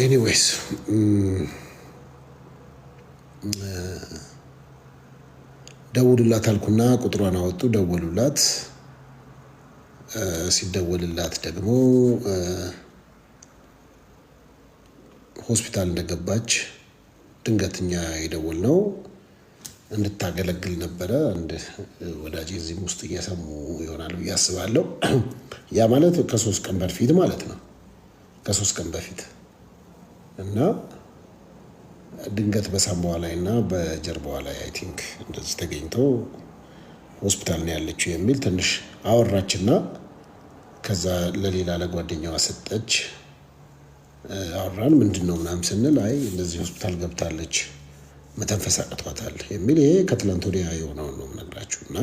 ኤኒዌይስ ደውሉላት አልኩና ቁጥሯን አወጡ። ደወሉላት። ሲደወልላት ደግሞ ሆስፒታል እንደገባች ድንገተኛ የደወልነው እንድታገለግል ነበረ። አንድ ወዳጄ እዚህም ውስጥ እየሰሙ ይሆናል ብዬ አስባለሁ። ያ ማለት ከ3 ቀን በፊት ማለት ነው። ከ3 ቀን በፊት እና ድንገት በሳምባዋ ላይ እና በጀርባዋ ላይ አይ ቲንክ እንደዚህ ተገኝተው ሆስፒታል ነው ያለችው የሚል ትንሽ አወራችና ከዛ ለሌላ ለጓደኛዋ ሰጠች። አወራን ምንድነው ምናምን ስንል አይ እንደዚህ ሆስፒታል ገብታለች መተንፈስ አቅቷታል የሚል ይሄ ከትላንት ወዲያ የሆነውን ነው የምነግራችሁና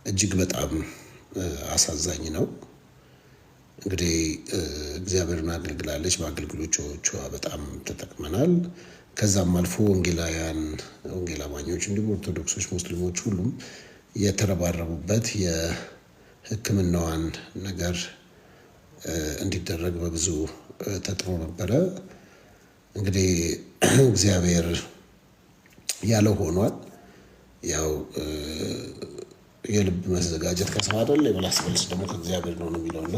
እጅግ በጣም አሳዛኝ ነው። እንግዲህ እግዚአብሔርን አገልግላለች። በአገልግሎቿ በጣም ተጠቅመናል። ከዛም አልፎ ወንጌላውያን ወንጌል አማኞች እንዲሁም ኦርቶዶክሶች፣ ሙስሊሞች ሁሉም የተረባረቡበት የሕክምናዋን ነገር እንዲደረግ በብዙ ተጥሮ ነበረ። እንግዲህ እግዚአብሔር ያለው ሆኗል። ያው የልብ መዘጋጀት ከሰው አይደል፣ የምላስ መልስ ደግሞ ከእግዚአብሔር ነው የሚለውና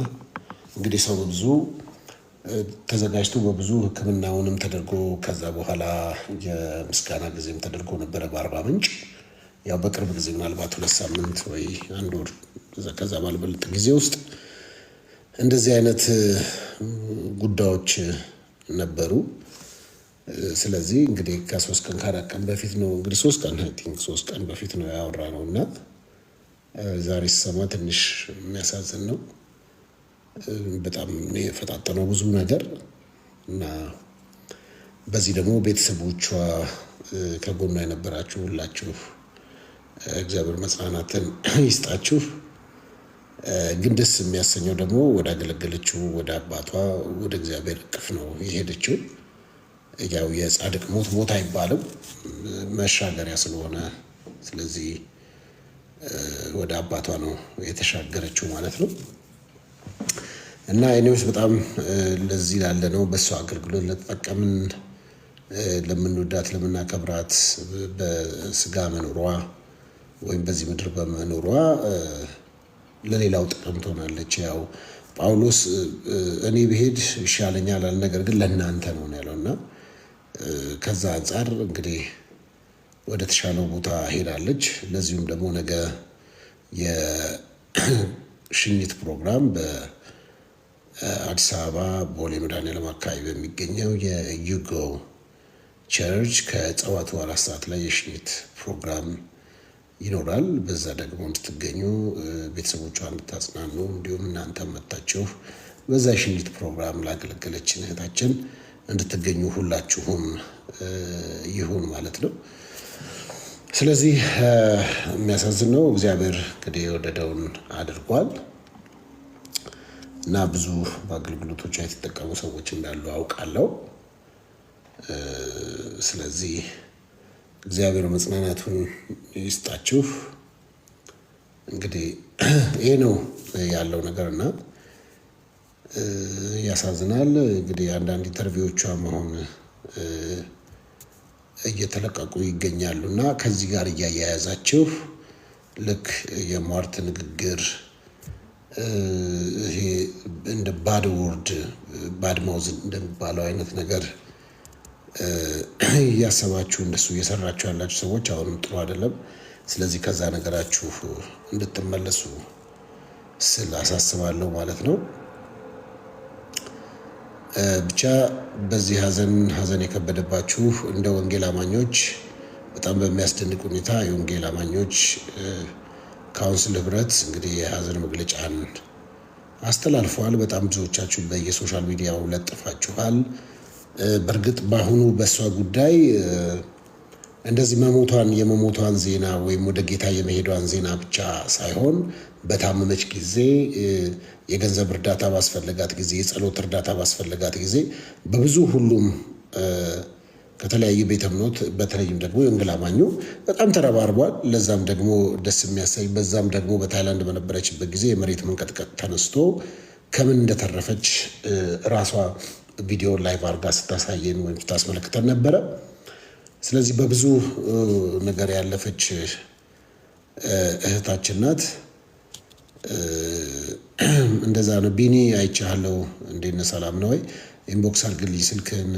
እንግዲህ ሰው በብዙ ተዘጋጅቶ በብዙ ሕክምናውንም ተደርጎ ከዛ በኋላ የምስጋና ጊዜም ተደርጎ ነበረ በአርባ ምንጭ። ያው በቅርብ ጊዜ ምናልባት 2 ሳምንት ወይ 1 ወር ከዛ ባልበለጠ ጊዜ ውስጥ እንደዚህ አይነት ጉዳዮች ነበሩ። ስለዚህ እንግዲህ ከ3 ቀን ከ4 ቀን በፊት ነው እንግዲህ 3 ቀን አይ ቲንክ 3 ቀን በፊት ነው ያወራነው እና ዛሬ ስሰማ ትንሽ የሚያሳዝን ነው። በጣም የፈጣጠነው ብዙ ነገር እና በዚህ ደግሞ ቤተሰቦቿ ከጎኗ የነበራችሁ ሁላችሁ እግዚአብሔር መጽናናትን ይስጣችሁ። ግን ደስ የሚያሰኘው ደግሞ ወደ አገለገለችው ወደ አባቷ ወደ እግዚአብሔር እቅፍ ነው የሄደችው። ያው የጻድቅ ሞት አይባልም መሻገሪያ ስለሆነ ስለዚህ ወደ አባቷ ነው የተሻገረችው ማለት ነው። እና እኔውስ በጣም ለዚህ ላለ ነው በሷ አገልግሎት ለተጠቀምን ለምንወዳት ለምናከብራት በስጋ መኖሯ ወይም በዚህ ምድር በመኖሯ ለሌላው ጥቅም ትሆናለች። ያው ጳውሎስ እኔ ብሄድ ይሻለኛል አለ፣ ነገር ግን ለእናንተ ነው ያለውና ከዛ አንጻር እንግዲህ ወደ ተሻለው ቦታ ሄዳለች። ለዚሁም ደግሞ ነገ የሽኝት ፕሮግራም በአዲስ አበባ ቦሌ መድኃኔዓለም አካባቢ በሚገኘው የዩጎ ቸርች ከጠዋቱ 4 ሰዓት ላይ የሽኝት ፕሮግራም ይኖራል። በዛ ደግሞ እንድትገኙ ቤተሰቦቿን እንድታጽናኑ እንዲሁም እናንተ መጣችሁ በዛ የሽኝት ፕሮግራም ላገለገለችን እህታችን እንድትገኙ ሁላችሁም ይሁን ማለት ነው። ስለዚህ የሚያሳዝን ነው። እግዚአብሔር እንግዲህ የወደደውን አድርጓል እና ብዙ በአገልግሎቶቿ የተጠቀሙ ሰዎች እንዳሉ አውቃለሁ። ስለዚህ እግዚአብሔር መጽናናቱን ይስጣችሁ። እንግዲህ ይሄ ነው ያለው ነገርና ያሳዝናል። እንግዲህ አንዳንድ ኢንተርቪዎቿ መሆን እየተለቀቁ ይገኛሉ እና ከዚህ ጋር እያያያዛችሁ ልክ የሟርት ንግግር ይሄ እንደ ባድ ወርድ ባድ ማውዝ እንደሚባለው አይነት ነገር እያሰባችሁ እንደሱ እየሰራችሁ ያላችሁ ሰዎች አሁንም ጥሩ አይደለም። ስለዚህ ከዛ ነገራችሁ እንድትመለሱ ስል አሳስባለሁ ማለት ነው። ብቻ በዚህ ሀዘን የከበደባችሁ እንደ ወንጌል አማኞች በጣም በሚያስደንቅ ሁኔታ የወንጌል አማኞች ካውንስል ህብረት እንግዲህ የሀዘን መግለጫን አስተላልፈዋል። በጣም ብዙዎቻችሁ በየሶሻል ሚዲያው ለጥፋችኋል። በእርግጥ በአሁኑ በእሷ ጉዳይ እንደዚህ የመሞቷን ዜና ወይም ወደ ጌታ የመሄዷን ዜና ብቻ ሳይሆን በታመመች ጊዜ የገንዘብ እርዳታ ባስፈለጋት ጊዜ የጸሎት እርዳታ ባስፈለጋት ጊዜ በብዙ ሁሉም ከተለያዩ ቤተ እምነት በተለይም ደግሞ የወንጌል አማኙ በጣም ተረባርቧል። ለዛም ደግሞ ደስ የሚያሳይ በዛም ደግሞ በታይላንድ በነበረችበት ጊዜ የመሬት መንቀጥቀጥ ተነስቶ ከምን እንደተረፈች ራሷ ቪዲዮ ላይቭ አድርጋ ስታሳየን ወይም ስታስመለክተን ነበረ። ስለዚህ በብዙ ነገር ያለፈች እህታችን ናት። እንደዛ ነው። ቢኒ አይቻለሁ። እንዴት ነህ? ሰላም ነው ወይ? ኢንቦክስ አድርግልኝ ስልክህን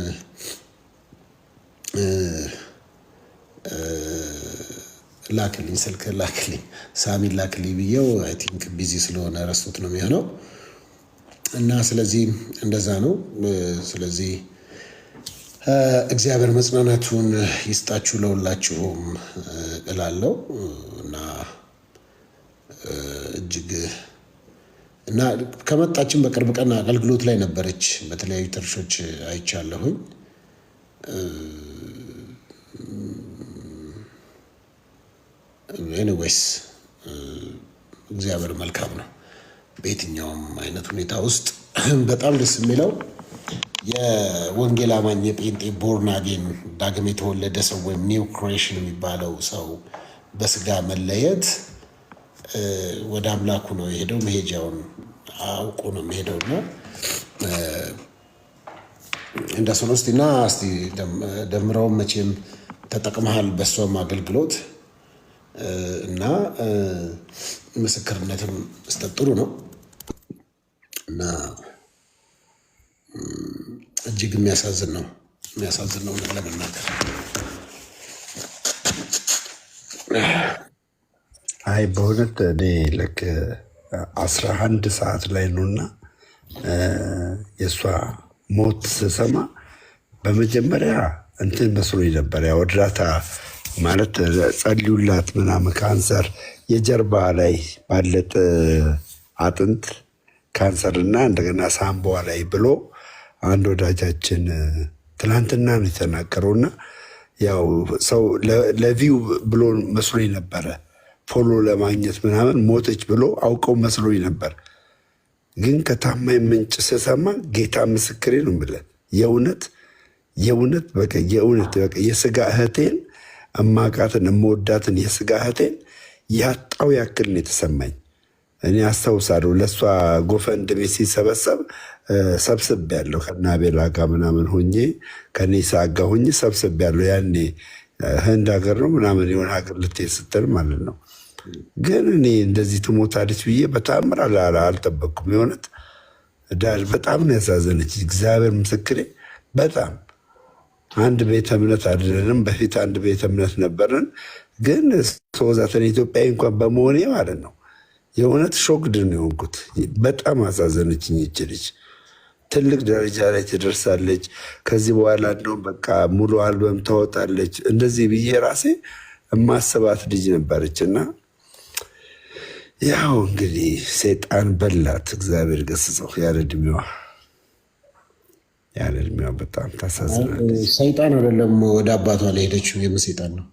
ላክልኝ፣ ስልክህን ላክልኝ፣ ሳሚን ላክልኝ ብዬው አይ ቲንክ ቢዚ ስለሆነ ረስቶት ነው የሚሆነው እና ስለዚህ እንደዛ ነው። ስለዚህ እግዚአብሔር መጽናናቱን ይስጣችሁ ለሁላችሁም እላለሁ እና እጅግ እና ከመጣችን በቅርብ ቀን አገልግሎት ላይ ነበረች። በተለያዩ ተርሾች አይቻለሁኝ። ኤኒዌይስ እግዚአብሔር መልካም ነው በየትኛውም አይነት ሁኔታ ውስጥ። በጣም ደስ የሚለው የወንጌል አማኝ የጴንጤ ቦርን አጌን ዳግም የተወለደ ሰው ወይም ኒው ክሬሽን የሚባለው ሰው በስጋ መለየት ወደ አምላኩ ነው የሄደው። መሄጃውን አውቆ ነው የሚሄደው እና እንደ ሶሎስቲ እና እስቲ ደምረውን መቼም ተጠቅመሃል በሷም አገልግሎት እና ምስክርነትም መስጠት ጥሩ ነው እና እጅግ የሚያሳዝን ነው ለመናገር። አይ በእውነት እኔ ልክ 11 ሰዓት ላይ ነውና የእሷ ሞት ስሰማ በመጀመሪያ እንትን መስሎኝ ነበር። ያው እርዳታ ማለት ጸልዩላት ምናምን ካንሰር የጀርባ ላይ ባለጥ አጥንት ካንሰር እና እንደገና ሳምባዋ ላይ ብሎ አንድ ወዳጃችን ትናንትና ነው የተናገረውና ያው ሰው ለቪው ብሎ መስሎኝ ነበረ ፎሎ ለማግኘት ምናምን ሞተች ብሎ አውቀው መስሎኝ ነበር። ግን ከታማኝ ምንጭ ስሰማ ጌታ ምስክሬ ነው ብለን የእውነት በቃ የስጋ እህቴን እማቃትን እመወዳትን የስጋ እህቴን ያጣው ያክል ነው የተሰማኝ። እኔ አስታውሳለሁ ለእሷ ጎፈንድሜ ሲሰበሰብ ሰብስብ ያለው ከናቤላ ጋር ምናምን ሆኜ ከኔሳ ጋር ሆኜ ሰብስብ ያለው ያኔ ህንድ ሀገር ነው ምናምን የሆነ ሀገር ልትሄድ ስትል ማለት ነው። ግን እኔ እንደዚህ ትሞታለች ብዬ በታምር አልጠበቅኩም። የሆነት በጣም ነው ያሳዘነች። እግዚአብሔር ምስክሬ በጣም አንድ ቤተ እምነት አይደለንም። በፊት አንድ ቤተ እምነት ነበርን። ግን ሰወዛተን ኢትዮጵያዊ እንኳን በመሆኔ ማለት ነው የእውነት ሾክድ ነው የሆንኩት። በጣም አሳዘነችኝ። ይችልች ትልቅ ደረጃ ላይ ትደርሳለች። ከዚህ በኋላ እንደውም በቃ ሙሉ አልበም ታወጣለች እንደዚህ ብዬ ራሴ የማስባት ልጅ ነበረች እና ያው እንግዲህ ሰይጣን በላት። እግዚአብሔር ገስጸው ያለ እድሜዋ በጣም ታሳዝናለች። ሰይጣን አይደለም ወደ አባቷ ላይ ሄደችው። የምን ሰይጣን ነው?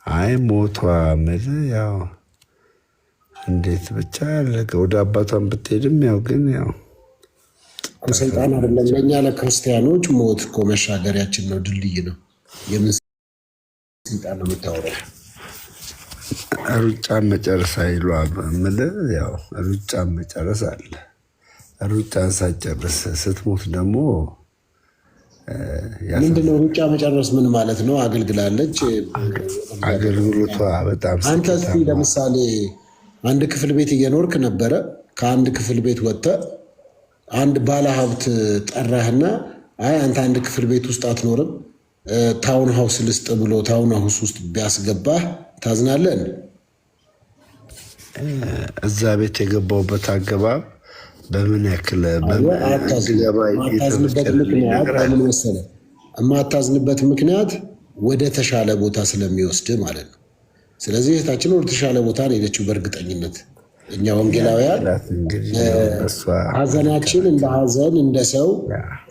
አይ ሞቷ ምል ያው እንዴት ብቻ ያለቀ ወደ አባቷን ብትሄድም ያው ግን ያው ሰይጣን አይደለም። ለእኛ ለክርስቲያኖች ሞት እኮ መሻገሪያችን ነው፣ ድልድይ ነው። የምን ሰይጣን ነው የምታወራው? ሩጫ መጨረስ አይሉ ምል ያው ሩጫ መጨረስ አለ። ሩጫን ሳጨርስ ስትሞት ደግሞ ምንድነው? ሩጫ መጨረስ ምን ማለት ነው? አገልግላለች። አገልግሎቷ በጣም አንተ እስኪ ለምሳሌ አንድ ክፍል ቤት እየኖርክ ነበረ። ከአንድ ክፍል ቤት ወጥተህ አንድ ባለ ሀብት ጠራህና አይ አንተ አንድ ክፍል ቤት ውስጥ አትኖርም ታውን ሀውስ ልስጥ ብሎ ታውን ሀውስ ውስጥ ቢያስገባህ ታዝናለህ? እዛ ቤት የገባውበት አገባብ በምን ያክል የማታዝንበት ምክንያት ወደ ተሻለ ቦታ ስለሚወስድ ማለት ነው። ስለዚህ እህታችን ወደ ተሻለ ቦታ ነው ሄደችው በእርግጠኝነት። እኛ ወንጌላውያን ሀዘናችን እንደ ሀዘን እንደ ሰው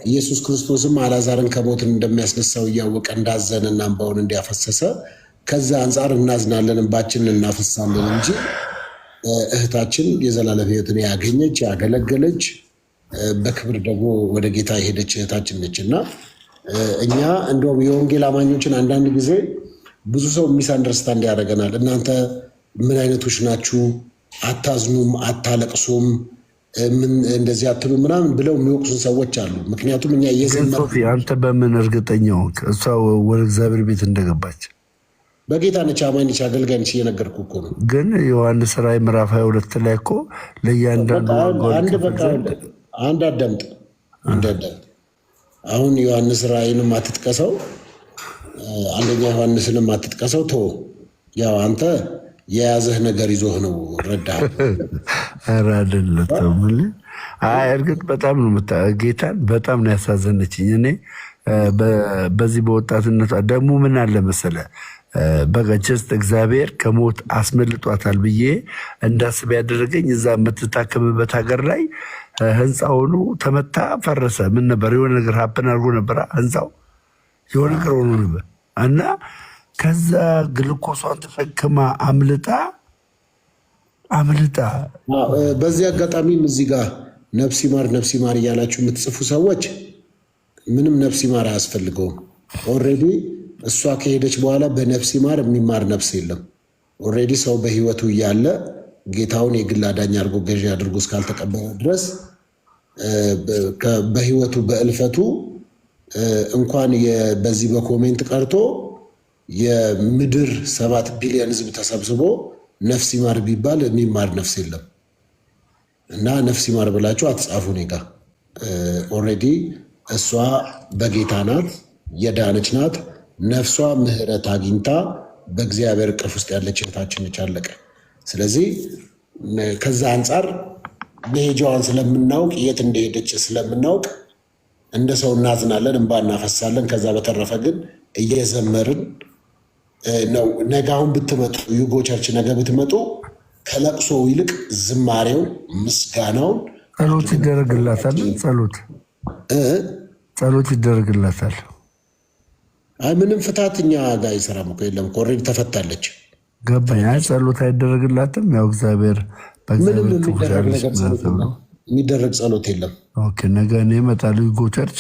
ኢየሱስ ክርስቶስም አልዓዛርን ከሞት እንደሚያስነሳው እያወቀ እንዳዘነ እና እንባውን እንዲያፈሰሰ ከዛ አንጻር እናዝናለን፣ እንባችንን እናፈሳለን እንጂ እህታችን የዘላለም ሕይወትን ያገኘች ያገለገለች በክብር ደግሞ ወደ ጌታ የሄደች እህታችን ነች እና እኛ እንደውም የወንጌል አማኞችን አንዳንድ ጊዜ ብዙ ሰው ሚስ አንደርስታንድ ያደርገናል። እናንተ ምን አይነቶች ናችሁ? አታዝኑም፣ አታለቅሱም፣ ምን እንደዚህ አትሉ ምናምን ብለው የሚወቅሱን ሰዎች አሉ። ምክንያቱም እኛ አንተ በምን እርግጠኛው እሷ ወደ እግዚአብሔር ቤት እንደገባች? በጌታ ነች፣ አማኝ ነች፣ አገልጋይ ነች እየነገርኩህ እኮ ነው። ግን ዮሐንስ ራዕይ ምዕራፍ 22 ላይ እኮ ለእያንዳንዱ አንድ አዳምጥ። አሁን ዮሐንስ ራዕይንም አትጥቀሰው፣ አንደኛ ዮሐንስንም አትጥቀሰው። ያው አንተ የያዘህ ነገር ይዞህ ነው። ረዳህ አይደለም? እርግጥ በጣም ነው ጌታን በጣም ነው ያሳዘነችኝ። እኔ በዚህ በወጣትነቷ ደግሞ ምን አለ መሰለ በገጀስት እግዚአብሔር ከሞት አስመልጧታል ብዬ እንዳስብ ያደረገኝ እዛ የምትታከምበት ሀገር ላይ ህንፃውኑ ተመታ፣ ፈረሰ። ምን ነበር የሆነ ነገር ሀፕን አድርጎ ነበር፣ ህንፃው የሆነ ነገር ሆኖ ነበር እና ከዛ ግልኮሷን ተሸክማ አምልጣ። በዚህ አጋጣሚም እዚህ ጋር ነፍስ ይማር እያላችሁ የምትጽፉ ሰዎች ምንም ነፍስ ይማር አያስፈልገውም። ኦልሬዲ እሷ ከሄደች በኋላ በነፍስ ይማር የሚማር ነፍስ የለም። ኦልሬዲ ሰው በህይወቱ እያለ ጌታውን የግል አዳኝ አድርጎ ገዢ አድርጎ እስካልተቀበለ ድረስ በህይወቱ በእልፈቱ እንኳን በዚህ በኮሜንት ቀርቶ የምድር 7 ቢሊዮን ህዝብ ተሰብስቦ ነፍስ ይማር ቢባል የሚማር ነፍስ የለም። እና ነፍስ ይማር ብላችሁ አትጻፉ። እኔ ጋ ኦልሬዲ እሷ በጌታ ናት፣ የዳነች ናት። ነፍሷ ምህረት አግኝታ በእግዚአብሔር እቅፍ ውስጥ ያለች እህታችን ነች። አለቀ። ስለዚህ ከዛ አንጻር መሄጃዋን ስለምናውቅ የት እንደሄደች ስለምናውቅ እንደ ሰው እናዝናለን፣ እንባ እናፈሳለን። ከዛ በተረፈ ግን እየዘመርን ነው። ነገ አሁን ብትመጡ ዩጎ ቸርች ነገ ብትመጡ ከለቅሶ ይልቅ ዝማሬውን፣ ምስጋናውን ጸሎት ይደረግላታል። ጸሎት ይደረግላታል። አይ ምንም ፍታት እኛ ጋር አይሰራም እኮ የለም እኮ ኦልሬዲ ተፈታለች። ገባኝ። አይ ጸሎት አይደረግላትም። ያው እግዚአብሔር ምንም የሚደረግ ጸሎት የለም። ኦኬ ነገ እኔ እመጣለሁ ዩጎ ቸርች።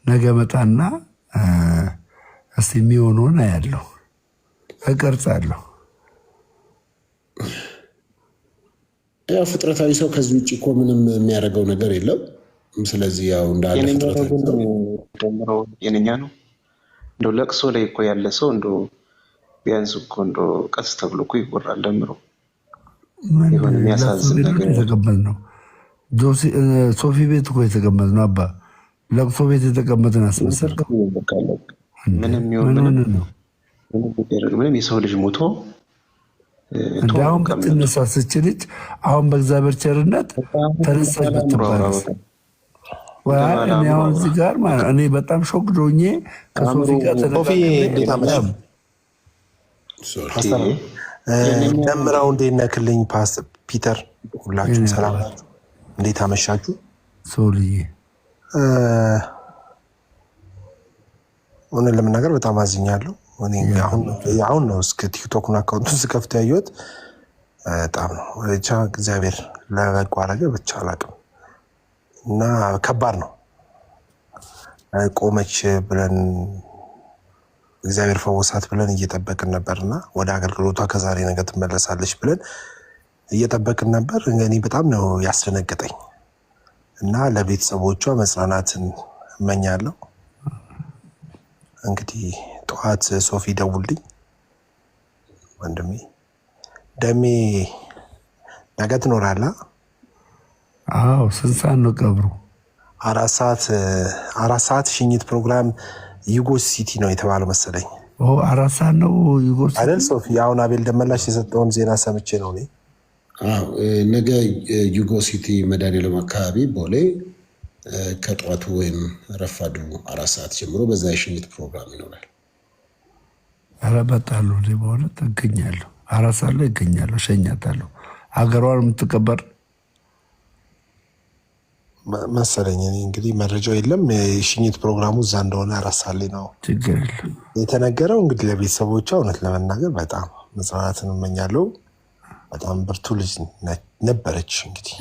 ነገ እመጣና እስቲ የሚሆነውን አያለሁ፣ እቀርጻለሁ። ያው ፍጥረታዊ ሰው ከዚህ ውጭ እኮ ምንም የሚያደርገው ነገር የለም። ስለዚህ ያው እንዳለ ደምረው የነኛ ነው። እንደው ለቅሶ ላይ እኮ ያለ ሰው እንደው ቢያንስ እኮ እንደው ቀስ ተብሎ እኮ ይወራል። ደምረው የሆነ የሚያሳዝን ነገር የተቀመጥነው ሶፊ ቤት እኮ የተቀመጥነው አባ ለቅሶ ቤት የተቀመጥን አስመሰልከው። ምንም የሰው ልጅ ሞቶ አሁን ብትነሳ ስችልች አሁን በእግዚአብሔር ቸርነት ተነሳች ብትባለስ? አሁን እዚህ ጋር ማለት እኔ በጣም ሾክ ዶኜ ከሶፊ ጋር ደምራው እንዴት ነክልኝ ፓስተር ፒተር፣ ሁላችሁም ሰላም ናችሁ? እንዴት አመሻችሁ? ሶልዬ እውነት ለመናገር በጣም አዝኛለሁ። አሁን ነው እስከ ቲክቶክን አካውንቱን ስከፍት ያየሁት። በጣም ነው ብቻ እግዚአብሔር ለበጎ አደረገ ብቻ አላውቅም። እና ከባድ ነው። ቆመች ብለን እግዚአብሔር ፈወሳት ብለን እየጠበቅን ነበርና ወደ አገልግሎቷ ከዛሬ ነገ ትመለሳለች ብለን እየጠበቅን ነበር። እኔ በጣም ነው ያስደነገጠኝ እና ለቤተሰቦቿ መጽናናትን እመኛለሁ። እንግዲህ ጠዋት ሶፊ ደውልኝ ወንድሜ ደሜ ነገ ትኖራለህ? አዎ። ስንት ሰዓት ነው ቀብሩ? 4 ሰዓት ሽኝት ፕሮግራም ዩጎ ሲቲ ነው የተባለው መሰለኝ። 4 ሰዓት ነው ዩጎ ሲቲ አይደል? ሶፊ አሁን አቤል ደመላሽ የሰጠውን ዜና ሰምቼ ነው እኔ። ነገ ዩጎ ሲቲ መድኃኒዓለም አካባቢ ቦሌ ከጠዋቱ ወይም ረፋዱ 4 ሰዓት ጀምሮ በዛ የሽኝት ፕሮግራም ይኖራል። ኧረ እመጣለሁ እኔ በእውነት እገኛለሁ። 4 ሰዓት ላይ እገኛለሁ፣ እሸኛታለሁ። ሀገሯን የምትቀበር መሰለኝ። እኔ እንግዲህ መረጃው የለም። የሽኝት ፕሮግራሙ እዛ እንደሆነ 4 ሰዓት ላይ ነው ችግር የለም የተነገረው። እንግዲህ ለቤተሰቦቿ እውነት ለመናገር በጣም መጽናናትን እመኛለሁ። በጣም ብርቱ ልጅ ነበረች። እንግዲህ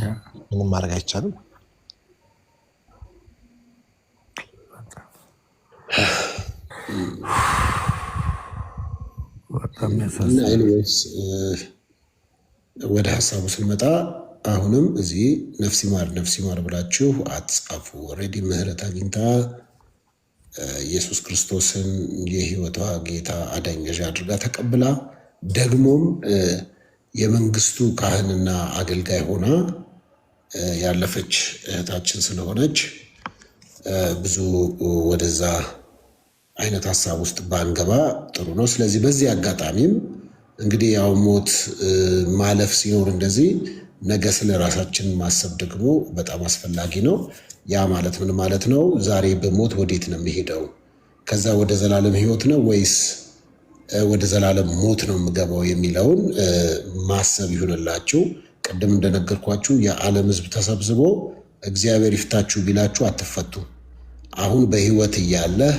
ምንም ማድረግ አይቻልም። በጣም እና ያሳዝናል። ኤኒዌይስ ወደ ሀሳቡ ስንመጣ አሁንም እዚህ ነፍስ ይማር ብላችሁ አትጻፉ። ኦልሬዲ ምህረት አግኝታ ኢየሱስ ክርስቶስን የህይወቷ ጌታ አዳኝ ገዥ አድርጋ ተቀብላ ደግሞም የመንግስቱ ካህንና አገልጋይ ሆና ያለፈች እህታችን ስለሆነች ብዙ ወደዛ አይነት ሀሳብ ውስጥ ባንገባ ጥሩ ነው። ስለዚህ በዚህ አጋጣሚም እንግዲህ ያው ሞት ማለፍ ሲኖር እንደዚህ ነገ ስለ ራሳችን ማሰብ ደግሞ በጣም አስፈላጊ ነው። ያ ማለት ምን ማለት ነው? ዛሬ በሞት ወዴት ነው የሚሄደው? ከዛ ወደ ዘላለም ህይወት ነው ወይስ ወደ ዘላለም ሞት ነው የምገባው የሚለውን ማሰብ ይሁንላችሁ። ቅድም እንደነገርኳችሁ የዓለም ህዝብ ተሰብስቦ እግዚአብሔር ይፍታችሁ ቢላችሁ አትፈቱ። አሁን በህይወት እያለህ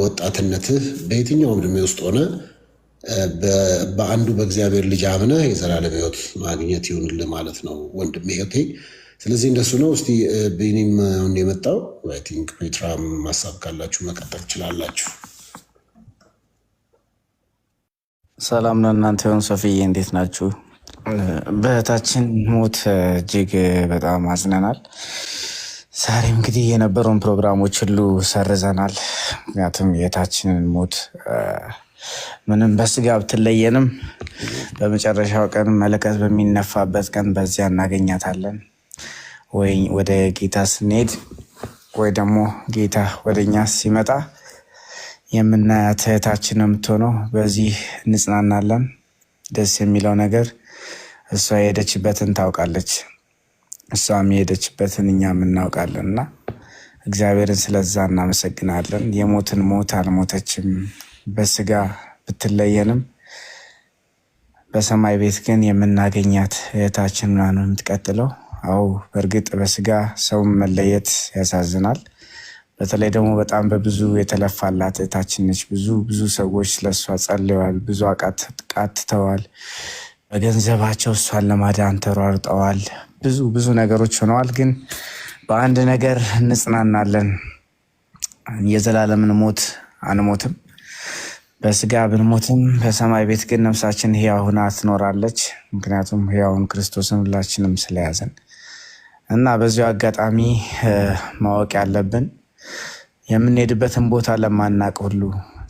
ወጣትነትህ በየትኛውም ዕድሜ ውስጥ ሆነ በአንዱ በእግዚአብሔር ልጅ አምነህ የዘላለም ህይወት ማግኘት ይሁንልህ ማለት ነው ወንድሜ እህቴ። ስለዚህ እንደሱ ነው። እስቲ ቢኒም አሁን የመጣው አይ ቲንክ ፔትራም ማሳብ ካላችሁ መቀጠል ትችላላችሁ። ሰላም ለእናንተ ይሁን። ሶፊዬ እንዴት ናችሁ? በእህታችን ሞት እጅግ በጣም አዝነናል። ዛሬ እንግዲህ የነበረውን ፕሮግራሞች ሁሉ ሰርዘናል። ምክንያቱም የእህታችንን ሞት ምንም በስጋ ብትለየንም በመጨረሻው ቀን መለከት በሚነፋበት ቀን በዚያ እናገኛታለን። ወይ ወደ ጌታ ስንሄድ ወይ ደግሞ ጌታ ወደኛ ሲመጣ የምናያት እህታችን የምትሆነው በዚህ እንጽናናለን። ደስ የሚለው ነገር እሷ የሄደችበትን ታውቃለች፣ እሷም የሄደችበትን እኛም እናውቃለን እና እግዚአብሔርን ስለዛ እናመሰግናለን። የሞትን ሞት አልሞተችም። በስጋ ብትለየንም በሰማይ ቤት ግን የምናገኛት እህታችን ነው የምትቀጥለው። አዎ በእርግጥ በስጋ ሰው መለየት ያሳዝናል። በተለይ ደግሞ በጣም በብዙ የተለፋላት እህታችን ነች። ብዙ ሰዎች ስለሷ ጸልየዋል፣ ብዙ ቃትተዋል፣ በገንዘባቸው እሷን ለማዳን ተሯርጠዋል፣ ብዙ ነገሮች ሆነዋል። ግን በአንድ ነገር እንጽናናለን፣ የዘላለምን ሞት አንሞትም። በስጋ ብንሞትም በሰማይ ቤት ግን ነፍሳችን ሕያው ሆና ትኖራለች። ምክንያቱም ሕያውን ክርስቶስን ሁላችንም ስለያዘን እና በዚሁ አጋጣሚ ማወቅ ያለብን የምንሄድበትን ቦታ ለማናቅ ሁሉ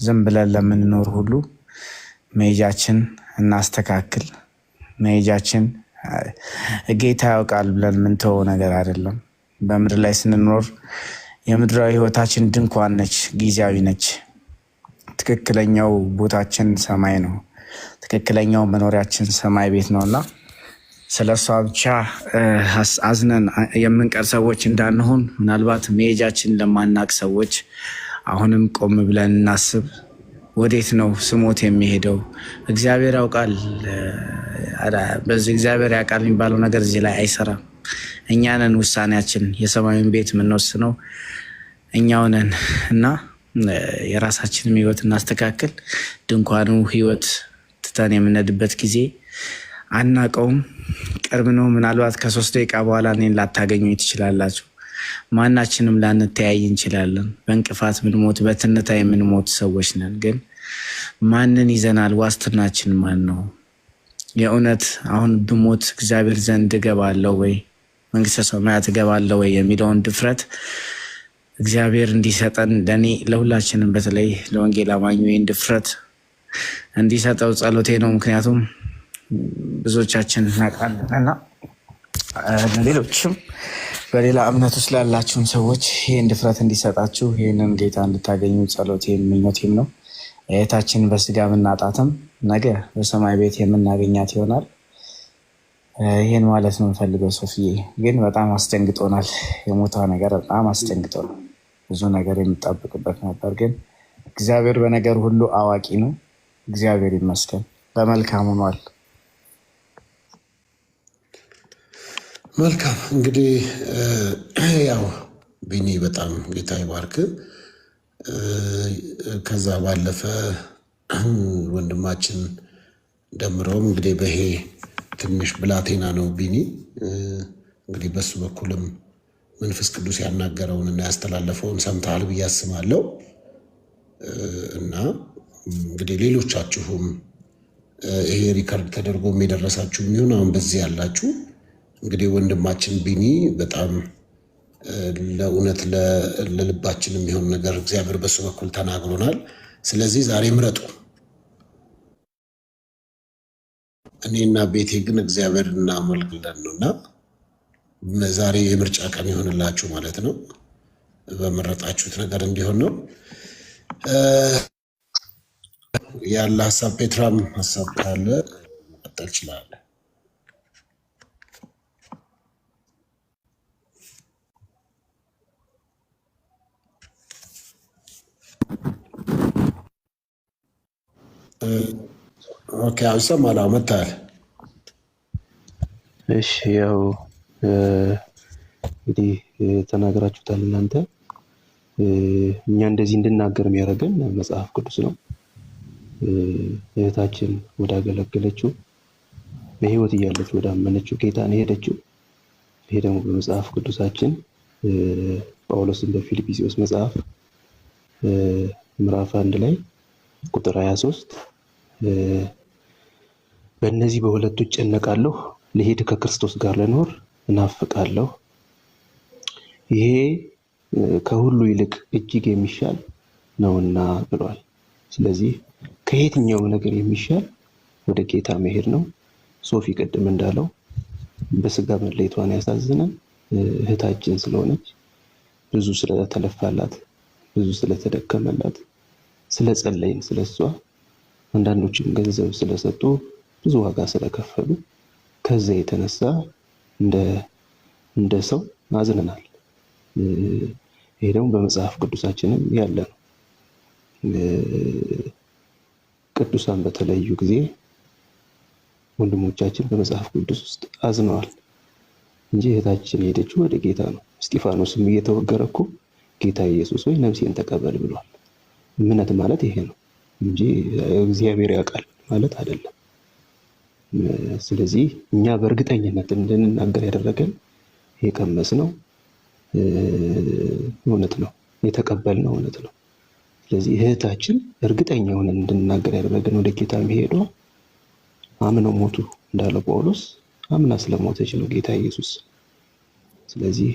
ዝም ብለን ለምንኖር ሁሉ መሄጃችን እናስተካክል። መሄጃችን ጌታ ያውቃል ብለን ምንተወው ነገር አይደለም። በምድር ላይ ስንኖር የምድራዊ ህይወታችን ድንኳን ነች፣ ጊዜያዊ ነች። ትክክለኛው ቦታችን ሰማይ ነው። ትክክለኛው መኖሪያችን ሰማይ ቤት ነውና ስለ እሷ ብቻ አዝነን የምንቀር ሰዎች እንዳንሆን ምናልባት መሄጃችን ለማናቅ ሰዎች አሁንም ቆም ብለን እናስብ። ወዴት ነው ስሞት የሚሄደው? እግዚአብሔር ያውቃል። በዚህ እግዚአብሔር ያውቃል የሚባለው ነገር እዚህ ላይ አይሰራም። እኛንን ውሳኔያችን የሰማዩን ቤት የምንወስነው እኛው ነን እና የራሳችንን ህይወት እናስተካክል። ድንኳኑ ህይወት ትተን የምንሄድበት ጊዜ አናቀውም፣ ቅርብ ነው። ምናልባት ከ3 ደቂቃ በኋላ እኔን ላታገኙ ትችላላችሁ። ማናችንም ላንተያይ እንችላለን። በእንቅፋት ምንሞት፣ በትንታ የምንሞት ሰዎች ነን። ግን ማንን ይዘናል? ዋስትናችን ማን ነው? የእውነት አሁን ብሞት እግዚአብሔር ዘንድ እገባለሁ ወይ መንግስተ ሰማያት እገባለሁ ወይ የሚለውን ድፍረት እግዚአብሔር እንዲሰጠን ለእኔ ለሁላችንም በተለይ ለወንጌል አማኙ ይህን ድፍረት እንዲሰጠው ጸሎቴ ነው። ምክንያቱም ብዙዎቻችን እናውቃለን እና ሌሎችም በሌላ እምነት ውስጥ ላላችሁም ሰዎች ይህን ድፍረት እንዲሰጣችሁ ይህንን ጌታ እንድታገኙ ጸሎቴ ምኞቴም ነው። እህታችን በስጋ ምናጣትም ነገ በሰማይ ቤት የምናገኛት ይሆናል። ይህን ማለት ነው የምፈልገው። ሶፊዬ ግን በጣም አስደንግጦናል። የሞቷ ነገር በጣም አስደንግጦናል። ብዙ ነገር የሚጠብቅበት ነበር፣ ግን እግዚአብሔር በነገር ሁሉ አዋቂ ነው። እግዚአብሔር ይመስገን። በመልካም ሆኗል። መልካም እንግዲህ ያው ቢኒ በጣም ጌታ ይባርክ። ከዛ ባለፈ ወንድማችን ደምረውም እንግዲህ በሄ ትንሽ ብላቴና ነው ቢኒ። እንግዲህ በሱ በኩልም መንፈስ ቅዱስ ያናገረውን እና ያስተላለፈውን ሰምተሃል ብዬ አስባለሁ። እና እንግዲህ ሌሎቻችሁም ይሄ ሪከርድ ተደርጎ የደረሳችሁ የሚሆን አሁን በዚህ ያላችሁ እንግዲህ ወንድማችን ቢኒ በጣም ለእውነት ለልባችን የሚሆን ነገር እግዚአብሔር በሱ በኩል ተናግሮናል። ስለዚህ ዛሬ ምረጡ። እኔና ቤቴ ግን እግዚአብሔር እናመልክለን ነውና ዛሬ የምርጫ ቀን ይሆንላችሁ ማለት ነው። በመረጣችሁት ነገር እንዲሆን ነው ያለ ሀሳብ። ፔትራም ሀሳብ ካለ መቀጠል ይችላል። ኦኬ ይሰማል። መታል እሺ ያው እንግዲህ ተናግራችሁታል እናንተ። እኛ እንደዚህ እንድናገር የሚያደርገን መጽሐፍ ቅዱስ ነው። እህታችን ወዳገለገለችው በህይወት እያለች ወዳመነችው ጌታን ሄደችው። ይሄ ደግሞ በመጽሐፍ ቅዱሳችን ጳውሎስን በፊልጵስዩስ መጽሐፍ ምዕራፍ 1 ላይ ቁጥር 23 በእነዚህ በሁለቱ እጨነቃለሁ፣ ልሄድ ከክርስቶስ ጋር ልኖር እናፍቃለሁ፣ ይሄ ከሁሉ ይልቅ እጅግ የሚሻል ነውና ብሏል። ስለዚህ ከየትኛው ነገር የሚሻል ወደ ጌታ መሄድ ነው። ሶፊ ቅድም እንዳለው በስጋ መለየቷን ያሳዝነን እህታችን ስለሆነች ብዙ ስለተለፋላት፣ ብዙ ስለተደከመላት፣ ስለጸለይን ስለሷ፣ አንዳንዶችም ገንዘብ ስለሰጡ፣ ብዙ ዋጋ ስለከፈሉ ከዛ የተነሳ እንደ ሰው አዝነናል። ይሄ ደግሞ በመጽሐፍ ቅዱሳችንም ያለ ነው። ቅዱሳን በተለዩ ጊዜ ወንድሞቻችን በመጽሐፍ ቅዱስ ውስጥ አዝነዋል እንጂ እህታችን ሄደችው ወደ ጌታ ነው። እስጢፋኖስም እየተወገረ እኮ ጌታ ኢየሱስ ሆይ ነፍሴን ተቀበል ብሏል። እምነት ማለት ይሄ ነው እንጂ እግዚአብሔር ያውቃል ማለት አይደለም። ስለዚህ እኛ በእርግጠኝነት እንድንናገር ያደረገን የቀመስነው እውነት ነው፣ የተቀበልነው እውነት ነው። ስለዚህ እህታችን እርግጠኛ ሆነን እንድንናገር ያደረገን ወደ ጌታ መሄዷ አምነው ሞቱ እንዳለው ጳውሎስ አምና ስለሞተች ነው ጌታ ኢየሱስ። ስለዚህ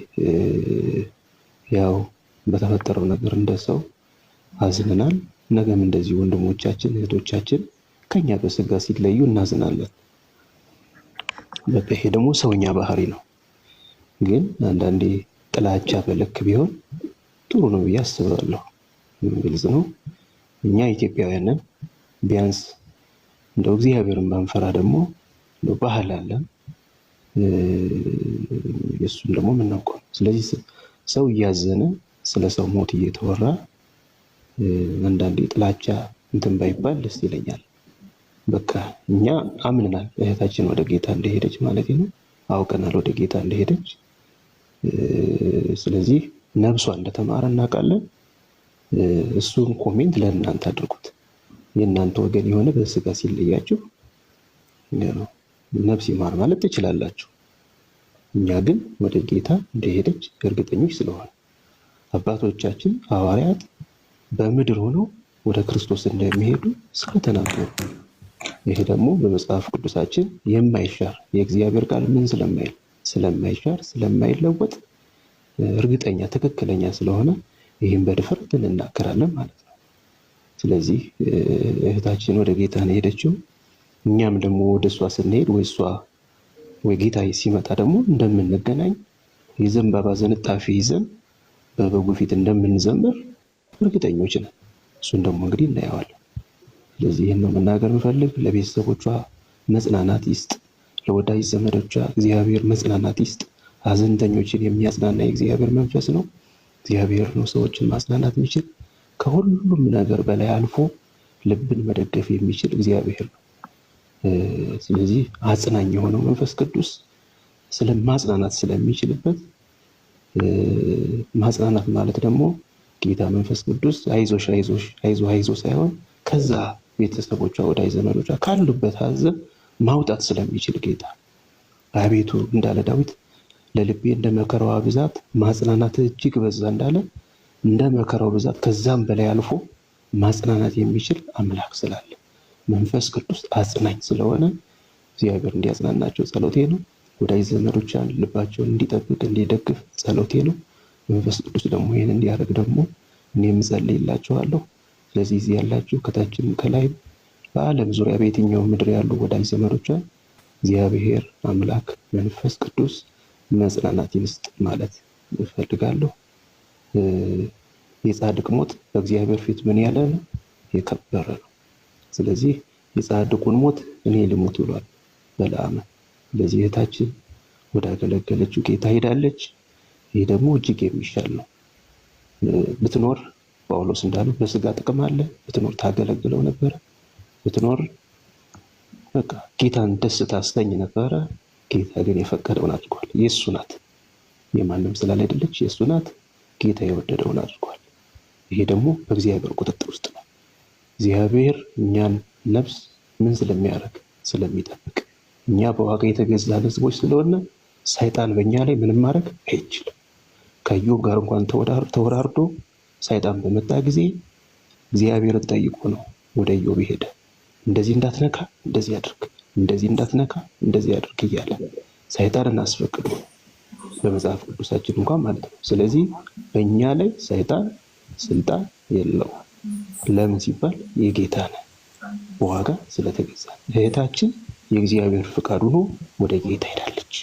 ያው በተፈጠረው ነገር እንደሰው አዝነናል። ነገም እንደዚህ ወንድሞቻችን እህቶቻችን ከኛ በስጋ ሲለዩ እናዝናለን። በቃ ይሄ ደግሞ ሰውኛ ባህሪ ነው። ግን አንዳንዴ ጥላቻ በልክ ቢሆን ጥሩ ነው ብዬ አስባለሁ። ግልጽ ነው። እኛ ኢትዮጵያውያንን ቢያንስ እንደው እግዚአብሔርን ባንፈራ ደግሞ እንደው ባህል አለን፣ እሱን ደግሞ የምናውቀው። ስለዚህ ሰው እያዘነ ስለ ሰው ሞት እየተወራ አንዳንዴ ጥላቻ እንትን ባይባል ደስ ይለኛል። በቃ እኛ አምነናል እህታችን ወደ ጌታ እንደሄደች ማለት ነው። አውቀናል ወደ ጌታ እንደሄደች። ስለዚህ ነፍሷ እንደተማረ እናውቃለን። እሱን ኮሜንት ለእናንተ አድርጉት። የእናንተ ወገን የሆነ በስጋ ሲለያችሁ ነፍስ ይማር ማለት ትችላላችሁ። እኛ ግን ወደ ጌታ እንደሄደች እርግጠኞች ስለሆነ አባቶቻችን ሐዋርያት በምድር ሆነው ወደ ክርስቶስ እንደሚሄዱ ስለተናገሩ፣ ይሄ ደግሞ በመጽሐፍ ቅዱሳችን የማይሻር የእግዚአብሔር ቃል ምን ስለማይሻር ስለማይለወጥ እርግጠኛ ትክክለኛ ስለሆነ ይህም በድፍረት እንናገራለን ማለት ነው። ስለዚህ እህታችን ወደ ጌታ ነው የሄደችው። እኛም ደግሞ ወደ እሷ ስንሄድ ወይ ጌታ ሲመጣ ደግሞ እንደምንገናኝ የዘንባባ ዝንጣፊ ይዘን በበጉ ፊት እንደምንዘምር እርግጠኞች ነን። እሱን ደግሞ እንግዲህ እናየዋለን። ስለዚህ ይህን ነው መናገር የምፈልግ። ለቤተሰቦቿ መጽናናት ይስጥ፣ ለወዳጅ ዘመዶቿ እግዚአብሔር መጽናናት ይስጥ። ሀዘንተኞችን የሚያጽናና የእግዚአብሔር መንፈስ ነው። እግዚአብሔር ነው ሰዎችን ማጽናናት የሚችል። ከሁሉም ነገር በላይ አልፎ ልብን መደገፍ የሚችል እግዚአብሔር ነው። ስለዚህ አጽናኝ የሆነው መንፈስ ቅዱስ ስለማጽናናት ስለሚችልበት፣ ማጽናናት ማለት ደግሞ ጌታ መንፈስ ቅዱስ አይዞሽ አይዞሽ አይዞ ሳይሆን ከዛ ቤተሰቦቿ ወዳጅ ዘመዶቿ ካሉበት ሀዘን ማውጣት ስለሚችል ጌታ አቤቱ እንዳለ ዳዊት ለልቤ እንደ መከራዋ ብዛት ማጽናናት እጅግ በዛ እንዳለ እንደ መከራው ብዛት ከዛም በላይ አልፎ ማጽናናት የሚችል አምላክ ስላለ መንፈስ ቅዱስ አጽናኝ ስለሆነ እግዚአብሔር እንዲያጽናናቸው ጸሎቴ ነው። ወዳጅ ዘመዶቻን ልባቸውን እንዲጠብቅ እንዲደግፍ ጸሎቴ ነው። መንፈስ ቅዱስ ደግሞ ይህን እንዲያደርግ ደግሞ እኔም ጸልይላችኋለሁ። ስለዚህ እዚህ ያላችሁ ከታችም ከላይ በዓለም ዙሪያ በየትኛው ምድር ያሉ ወዳጅ ዘመዶቻን እግዚአብሔር አምላክ መንፈስ ቅዱስ መጽናናት ይስጥ ማለት እፈልጋለሁ። የጻድቅ ሞት በእግዚአብሔር ፊት ምን ያለ ነው? የከበረ ነው። ስለዚህ የጻድቁን ሞት እኔ ልሞት ብሏል በለዓም። ስለዚህ እህታችን ወደ አገለገለችው ጌታ ሄዳለች። ይህ ደግሞ እጅግ የሚሻል ነው። ብትኖር ጳውሎስ እንዳለው በስጋ ጥቅም አለ፣ ብትኖር ታገለግለው ነበረ፣ ብትኖር በቃ ጌታን ደስ ታሰኝ ነበረ። ጌታ ግን የፈቀደውን አድርጓል። የእሱ ናት፣ የማንም ስላለ አይደለች፣ የእሱ ናት። ጌታ የወደደውን አድርጓል። ይሄ ደግሞ በእግዚአብሔር ቁጥጥር ውስጥ ነው። እግዚአብሔር እኛን ነፍስ ምን ስለሚያደርግ ስለሚጠብቅ፣ እኛ በዋጋ የተገዛን ሕዝቦች ስለሆነ ሰይጣን በእኛ ላይ ምንም ማድረግ አይችልም። ከኢዮብ ጋር እንኳን ተወራርዶ ሰይጣን በመጣ ጊዜ እግዚአብሔርን ጠይቆ ነው ወደ ኢዮብ ሄደ። እንደዚህ እንዳትነካ እንደዚህ አድርግ፣ እንደዚህ እንዳትነካ እንደዚህ አድርግ እያለ ሰይጣንን አስፈቅዶ በመጽሐፍ ቅዱሳችን እንኳን ማለት ነው። ስለዚህ በእኛ ላይ ሰይጣን ስልጣን የለውም። ለምን ሲባል የጌታ ነው፣ በዋጋ ስለተገዛ። እህታችን የእግዚአብሔር ፍቃድ ሆኖ ወደ ጌታ ሄዳለች።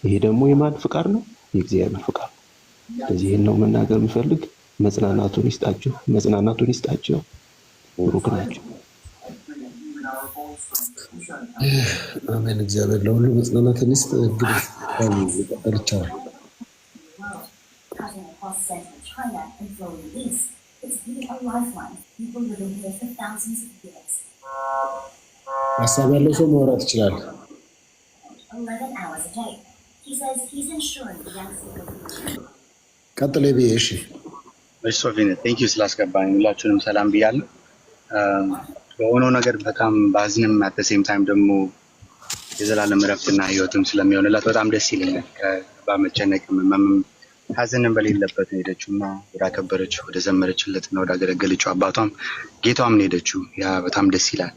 ይሄ ደግሞ የማን ፍቃድ ነው? የእግዚአብሔር ፍቃድ ነው። ስለዚህ ይህን ነው መናገር የምፈልግ። መጽናናቱን ይስጣችሁ፣ መጽናናቱን ይስጣችሁ። ቡሩክ ናቸው። አሜን። እግዚአብሔር ለሁሉ መጽናናትን ይስጥ። እንግዲህ ሊቀጥል ይቻላል። ሀሳብ ያለው ሰው ማውራት ይችላል። ቀጥሎ ብዬ እሺ ሶፊን ቴንክ ዩ ስላስገባኝ ሁላችሁንም ሰላም ብያለሁ። በሆነው ነገር በጣም ባዝንም አት ሴም ታይም ደግሞ የዘላለም እረፍትና ህይወትም ስለሚሆንላት በጣም ደስ ይለኛል። በመጨነቅ ሀዘንም በሌለበት ነው ሄደችው እና ወደ አከበረችው ወደ ዘመረችለት እና ወደ አገለገለችው አባቷም ጌቷም ነው ሄደችው። ያ በጣም ደስ ይላል።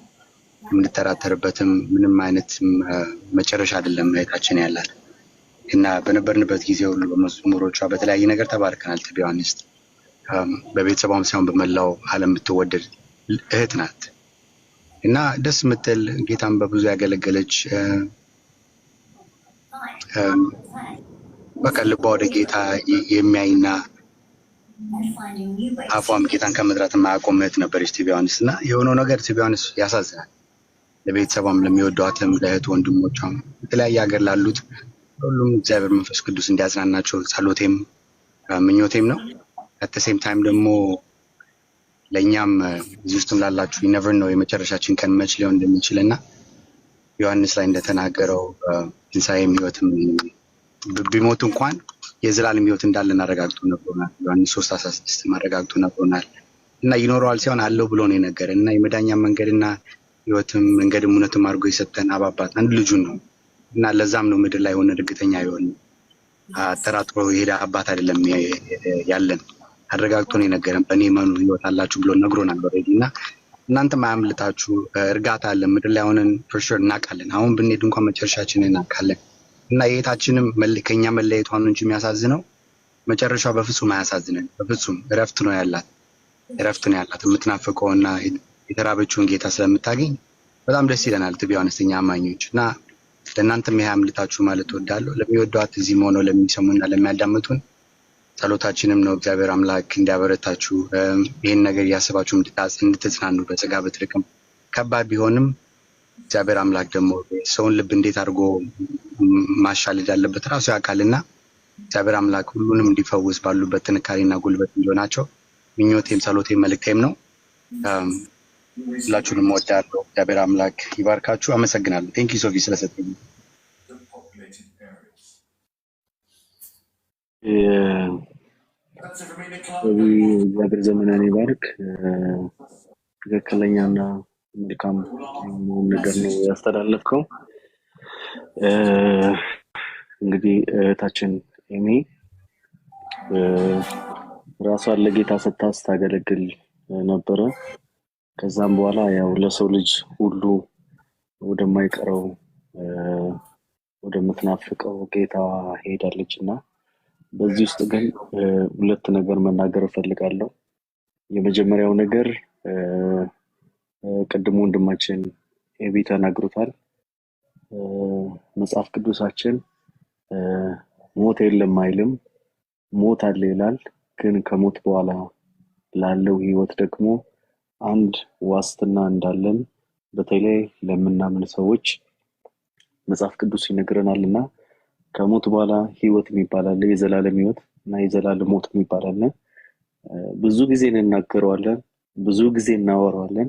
የምንጠራጠርበትም ምንም አይነት መጨረሻ አይደለም እህታችን ያላት እና በነበርንበት ጊዜ ሁሉ በመዝሙሮቿ በተለያየ ነገር ተባርከናል። ቱ ቢ ኦነስት በቤተሰቧም ሳይሆን በመላው ዓለም የምትወደድ እህት ናት እና ደስ የምትል ጌታም በብዙ ያገለገለች በቃ ልቧ ወደ ጌታ የሚያይና አፏም ጌታን ከመጥራት የማያቆም እህት ነበረች። ቱ ቢ ኦነስት እና የሆነው ነገር ቱ ቢ ኦነስት ያሳዝናል። ለቤተሰቧም ለሚወዷትም ለእህት ወንድሞቿም የተለያየ ሀገር ላሉት ሁሉም እግዚአብሔር መንፈስ ቅዱስ እንዲያጽናናቸው ጸሎቴም ምኞቴም ነው። አት ሴም ታይም ደግሞ ለእኛም እዚህ ውስጥም ላላችሁ ኔቨር ነው የመጨረሻችን ቀን መች ሊሆን እንደሚችል እና ዮሐንስ ላይ እንደተናገረው ትንሣኤም ህይወትም ቢሞት እንኳን የዘላለም ህይወት እንዳለን አረጋግጦ ነግሮናል። ዮሐንስ 3:16 አረጋግጦ ነግሮናል እና ይኖረዋል ሲሆን አለው ብሎ ነው የነገረን እና የመዳኛ መንገድና ህይወትም መንገድም እውነትም አድርጎ የሰጠን አብ አባት አንድ ልጁን ነው እና ለዛም ነው ምድር ላይ ሆነ እርግጠኛ የሆነ አጠራጥሮ የሄደ አባት አይደለም ያለን አረጋግጦ ነው የነገረን። በእኔ መኑ ህይወት አላችሁ ብሎ ነግሮናል ኦልሬዲ እና እናንተም አያምልጣችሁ። እርጋታ አለ ምድር ላይ ሆነን ፎር ሹር እናውቃለን። አሁን ብንሄድ እንኳን መጨረሻችንን እናውቃለን እና የእህታችንም ከኛ መለየቷን እንጂ የሚያሳዝነው መጨረሻው በፍጹም አያሳዝነን። በፍጹም እረፍት ነው ያላት የምትናፍቀውና የተራበችውን ጌታ ስለምታገኝ በጣም ደስ ይለናል። ቱ ቢ ኦነስት እኛ አማኞች እና ለእናንተም ይሄ አምልጣችሁ ማለት እወዳለሁ። ለሚወዷት እዚህም ሆነው ለሚሰሙና ለሚያዳምጡን ጸሎታችንም ነው እግዚአብሔር አምላክ እንዲያበረታችሁ ይህን ነገር እያስባችሁ እንድትጽናኑ በጸጋ በትርቅም ከባድ ቢሆንም እግዚአብሔር አምላክ ደግሞ ሰውን ልብ እንዴት አድርጎ ማሻለድ ያለበት ራሱ ያውቃልና እግዚአብሔር አምላክ ሁሉንም እንዲፈውስ ባሉበት ጥንካሬና ጉልበት እንዲሆናቸው ምኞቴም ጸሎቴም መልእክቴም ነው። ሁላችሁንም እወዳለሁ። እግዚአብሔር አምላክ ይባርካችሁ። አመሰግናለሁ። ቴንክ ዩ ሶፊ ስለሰጠኝ። እግዚአብሔር ዘመንን ይባርክ። ትክክለኛና መልካም ነገር ነው ያስተላለፍከው። እንግዲህ እህታችን ኤሚ ራሷን ለጌታ ስታገለግል ነበረ። ከዛም በኋላ ያው ለሰው ልጅ ሁሉ ወደማይቀረው ወደምትናፍቀው ጌታ ሄዳለች እና በዚህ ውስጥ ግን ሁለት ነገር መናገር እፈልጋለሁ። የመጀመሪያው ነገር ቅድም ወንድማችን ኤቢ ተናግሮታል። መጽሐፍ ቅዱሳችን ሞት የለም አይልም፣ ሞት አለ ይላል። ግን ከሞት በኋላ ላለው ህይወት ደግሞ አንድ ዋስትና እንዳለን በተለይ ለምናምን ሰዎች መጽሐፍ ቅዱስ ይነግረናል እና ከሞት በኋላ ህይወት የሚባል አለ፣ የዘላለም ህይወት እና የዘላለም ሞት የሚባል አለ። ብዙ ጊዜ እንናገረዋለን፣ ብዙ ጊዜ እናወራዋለን።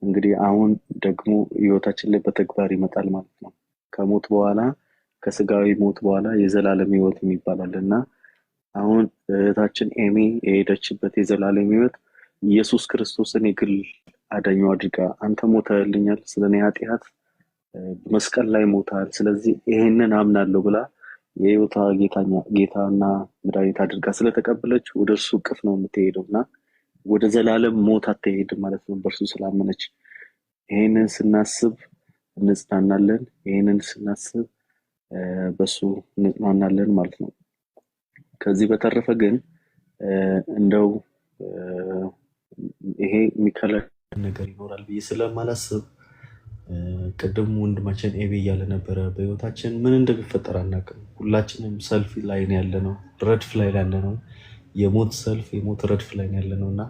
እንግዲህ አሁን ደግሞ ህይወታችን ላይ በተግባር ይመጣል ማለት ነው። ከሞት በኋላ ከስጋዊ ሞት በኋላ የዘላለም ህይወት የሚባል አለ እና አሁን እህታችን ኤሚ የሄደችበት የዘላለም ህይወት ኢየሱስ ክርስቶስን የግል አዳኙ አድርጋ አንተ ሞተልኛል፣ ስለኔ ኃጢአት መስቀል ላይ ሞታል፣ ስለዚህ ይሄንን አምናለሁ ብላ የህይወቷ ጌታና መድኃኒት አድርጋ ስለተቀበለች ወደ እርሱ እቅፍ ነው የምትሄደው እና ወደ ዘላለም ሞት አትሄድም ማለት ነው በእርሱ ስላመነች። ይሄንን ስናስብ እንጽናናለን፣ ይሄንን ስናስብ በሱ እንጽናናለን ማለት ነው። ከዚህ በተረፈ ግን እንደው ይሄ የሚከለክል ነገር ይኖራል ብዬ ስለማላስብ ቅድም ወንድማችን ኤቢ እያለ ነበረ፣ በህይወታችን ምን እንደሚፈጠር አናውቅም። ሁላችንም ሰልፍ ላይ ነው ያለነው፣ ረድፍ ላይ ያለ ነው፣ የሞት ሰልፍ የሞት ረድፍ ላይ ያለ ነው እና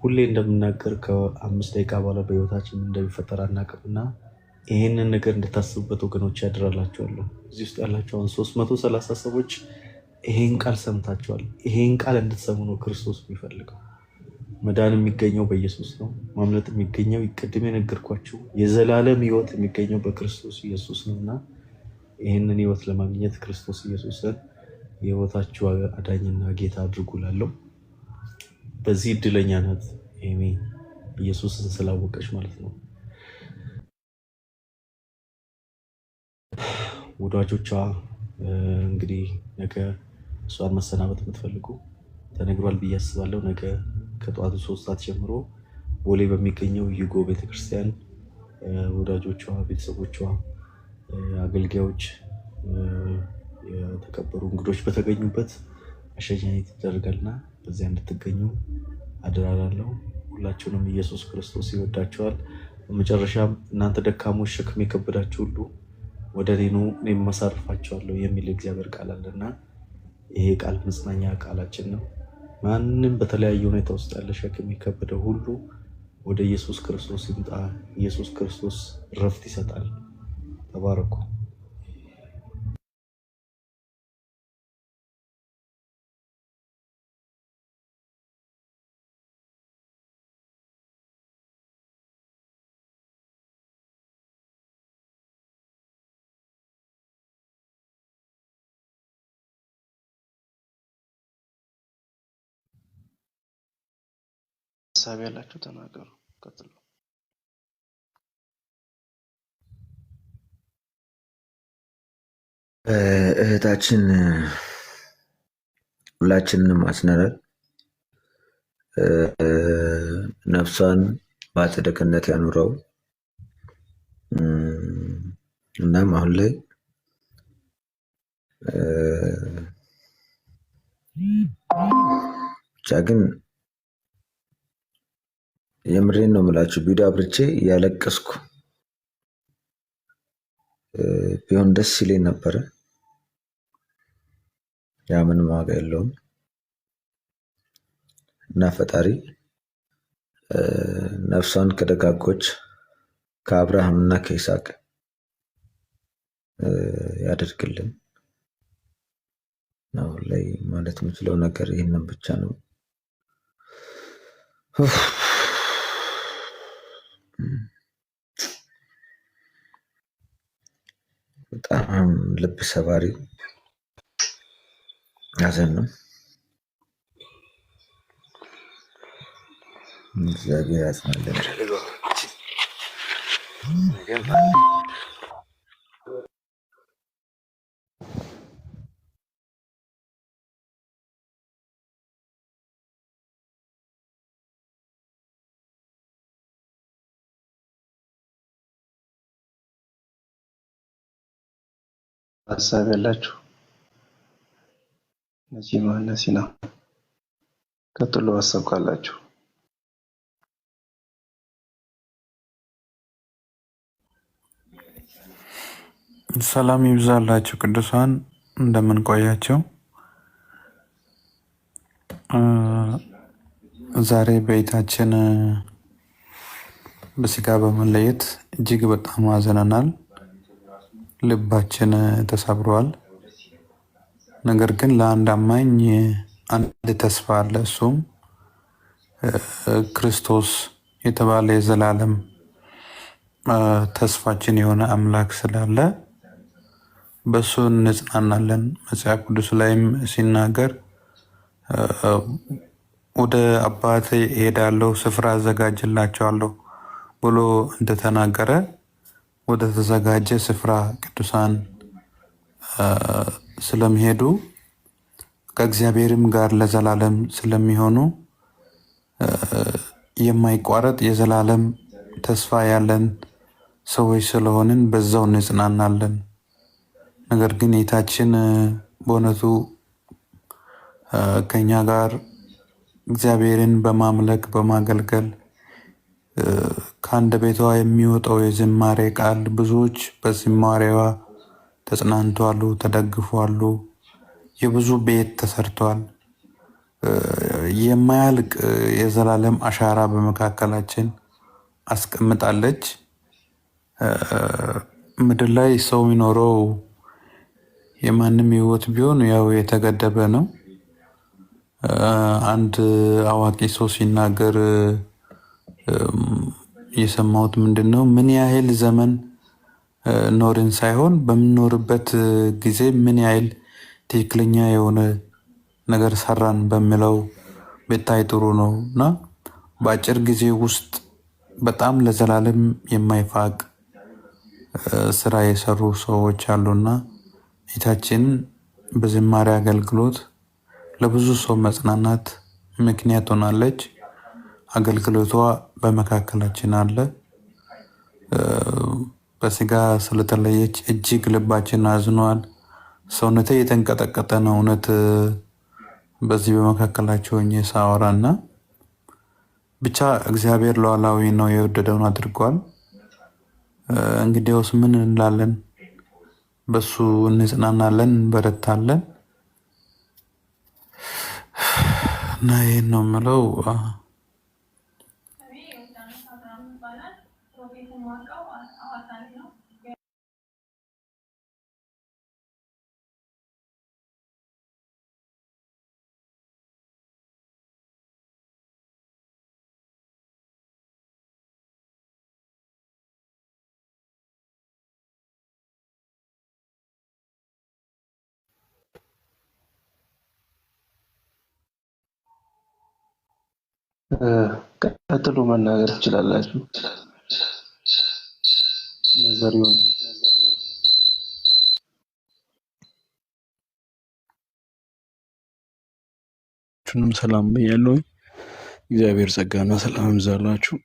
ሁሌ እንደምናገር ከ5 ደቂቃ በኋላ በህይወታችን ምን እንደሚፈጠር አናውቅም እና ይሄንን ነገር እንድታስቡበት ወገኖች ያድራላችኋለሁ። እዚህ ውስጥ ያላቸውን 330 ሰዎች ይሄን ቃል ሰምታችኋል። ይሄን ቃል እንድትሰሙ ነው ክርስቶስ የሚፈልገው። መዳን የሚገኘው በኢየሱስ ነው። ማምለጥ የሚገኘው ቅድም የነገርኳችሁ የዘላለም ህይወት የሚገኘው በክርስቶስ ኢየሱስ ነውና ይህንን ህይወት ለማግኘት ክርስቶስ ኢየሱስን የህይወታችሁ አዳኝና ጌታ አድርጉላለሁ። በዚህ እድለኛ ናት ኤሚ ኢየሱስን ስላወቀች ማለት ነው። ወዳጆቿ እንግዲህ ነገ እሷን መሰናበት የምትፈልጉ ተነግሯል ብዬ አስባለሁ። ነገ ከጠዋቱ 3 ሰዓት ጀምሮ ቦሌ በሚገኘው ዩጎ ቤተክርስቲያን ወዳጆቿ፣ ቤተሰቦቿ፣ አገልጋዮች፣ የተከበሩ እንግዶች በተገኙበት አሸኛኘት ይደረጋልና በዚያ እንድትገኙ አደራላለሁ። ሁላችሁንም ኢየሱስ ክርስቶስ ይወዳችኋል። በመጨረሻም እናንተ ደካሞች ሸክም የከበዳችሁ ሁሉ ወደ እኔ ኑ እኔም አሳርፋችኋለሁ የሚል እግዚአብሔር ቃል አለና ይሄ ቃል መጽናኛ ቃላችን ነው። ማንም በተለያየ ሁኔታ ውስጥ ያለ ሸክም የከበደው ሁሉ ወደ ኢየሱስ ክርስቶስ ይምጣ። ኢየሱስ ክርስቶስ ረፍት ይሰጣል። ተባረኩ። ሀሳብ ያላችሁ ተናገሩ። ቀጥሉ። እህታችን ሁላችንንም አስነናል። ነፍሷን በአጸደ ገነት ያኑረው። እናም አሁን ላይ ብቻ ግን የምሬን ነው የምላችሁ ቪዲዮ አብርቼ ያለቀስኩ ቢሆን ደስ ይለኝ ነበረ። ያ ምንም ዋጋ የለውም እና ፈጣሪ ነፍሷን ከደጋጎች ከአብርሃም እና ከይስሐቅ ያደርግልን ነው ላይ ማለት የምችለው ነገር ይህንን ብቻ ነው። በጣም ልብ ሰባሪ ሐዘን ነው። እግዚአብሔር ያጽናልን። ሀሳብ ያላችሁ ነጂማ እና ሲና ቀጥሎ ሀሳብ ካላችሁ። ሰላም ይብዛላችሁ ቅዱሳን፣ እንደምን ቆያችሁ? ዛሬ በቤታችን በስጋ በመለየት እጅግ በጣም አዝነናል። ልባችን ተሰብሯል። ነገር ግን ለአንድ አማኝ አንድ ተስፋ አለ። እሱም ክርስቶስ የተባለ የዘላለም ተስፋችን የሆነ አምላክ ስላለ በሱ እንጽናናለን። መጽሐፍ ቅዱስ ላይም ሲናገር ወደ አባቴ እሄዳለሁ ስፍራ አዘጋጅላቸዋለሁ ብሎ እንደተናገረ ወደ ተዘጋጀ ስፍራ ቅዱሳን ስለሚሄዱ ከእግዚአብሔርም ጋር ለዘላለም ስለሚሆኑ የማይቋረጥ የዘላለም ተስፋ ያለን ሰዎች ስለሆንን በዛው እንጽናናለን። ነገር ግን ጌታችን በእውነቱ ከኛ ጋር እግዚአብሔርን በማምለክ በማገልገል ከአንደበቷ የሚወጣው የዝማሬ ቃል ብዙዎች በዝማሬዋ ተጽናንተዋል፣ ተደግፈዋል። የብዙ ቤት ተሰርቷል። የማያልቅ የዘላለም አሻራ በመካከላችን አስቀምጣለች። ምድር ላይ ሰው የሚኖረው የማንም ህይወት ቢሆን ያው የተገደበ ነው። አንድ አዋቂ ሰው ሲናገር የሰማሁት ምንድነው፣ ምን ያህል ዘመን ኖርን ሳይሆን በምንኖርበት ጊዜ ምን ያህል ትክክለኛ የሆነ ነገር ሰራን በሚለው ብታይ ጥሩ ነው እና በአጭር ጊዜ ውስጥ በጣም ለዘላለም የማይፋቅ ስራ የሰሩ ሰዎች አሉና ጌታችን በዝማሬ አገልግሎት ለብዙ ሰው መጽናናት ምክንያት ሆናለች። አገልግሎቷ በመካከላችን አለ። በስጋ ስለተለየች እጅግ ልባችን አዝኗል። ሰውነቴ የተንቀጠቀጠ ነው። እውነት በዚህ በመካከላቸው ሆኜ ሳወራና ብቻ እግዚአብሔር ሉዓላዊ ነው፣ የወደደውን አድርጓል። እንግዲያውስ ምን እንላለን? በሱ እንጽናናለን፣ እንበረታለን እና ይህን ነው የምለው። ቀጥሎ መናገር ትችላላችሁ። ነዘሪውን ሁሉንም ሰላም ብያለሁ። እግዚአብሔር ጸጋና ሰላም ይብዛላችሁ።